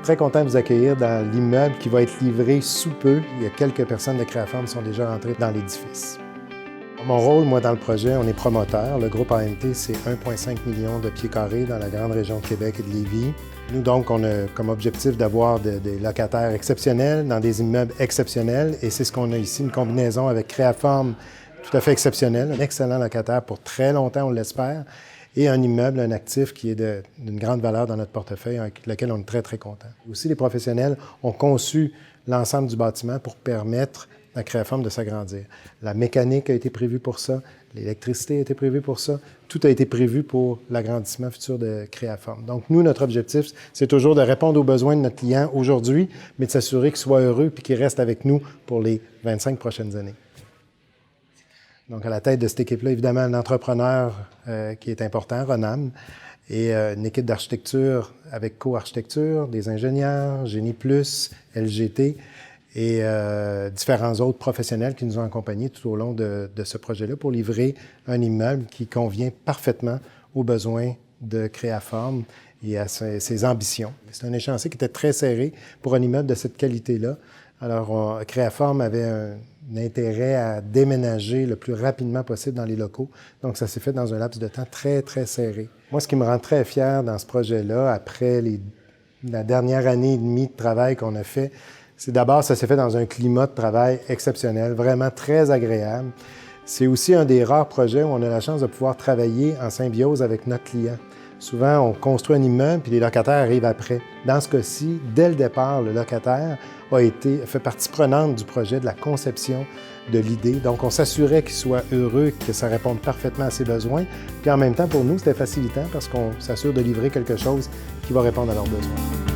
Très content de vous accueillir dans l'immeuble qui va être livré sous peu. Il y a quelques personnes de Créaforme qui sont déjà rentrées dans l'édifice. Mon rôle, moi, dans le projet, on est promoteur. Le groupe AMT, c'est 1,5 million de pieds carrés dans la grande région de Québec et de Lévis. Nous, donc, on a comme objectif d'avoir des locataires exceptionnels dans des immeubles exceptionnels. Et c'est ce qu'on a ici, une combinaison avec Créaforme tout à fait exceptionnelle. Un excellent locataire pour très longtemps, on l'espère. Et un immeuble, un actif qui est d'une grande valeur dans notre portefeuille, avec lequel on est très, très content. Aussi, les professionnels ont conçu l'ensemble du bâtiment pour permettre à Créaforme de s'agrandir. La mécanique a été prévue pour ça, l'électricité a été prévue pour ça, tout a été prévu pour l'agrandissement futur de Créaforme. Donc, nous, notre objectif, c'est toujours de répondre aux besoins de notre client aujourd'hui, mais de s'assurer qu'il soit heureux et qu'il reste avec nous pour les 25 prochaines années. Donc, à la tête de cette équipe-là, évidemment, un entrepreneur qui est important, Ronam, et une équipe d'architecture avec co-architecture, des ingénieurs, Génie Plus, LGT, et différents autres professionnels qui nous ont accompagnés tout au long de ce projet-là pour livrer un immeuble qui convient parfaitement aux besoins de Créaforme et à ses ambitions. C'est un échéancier qui était très serré pour un immeuble de cette qualité-là. Alors, Créaforme avait un intérêt à déménager le plus rapidement possible dans les locaux. Donc, ça s'est fait dans un laps de temps très, très serré. Moi, ce qui me rend très fier dans ce projet-là, après la dernière année et demie de travail qu'on a fait, c'est d'abord, ça s'est fait dans un climat de travail exceptionnel, vraiment très agréable. C'est aussi un des rares projets où on a la chance de pouvoir travailler en symbiose avec notre client. Souvent, on construit un immeuble puis les locataires arrivent après. Dans ce cas-ci, dès le départ, le locataire fait partie prenante du projet, de la conception de l'idée. Donc, on s'assurait qu'il soit heureux, que ça réponde parfaitement à ses besoins. Puis en même temps, pour nous, c'était facilitant parce qu'on s'assure de livrer quelque chose qui va répondre à leurs besoins.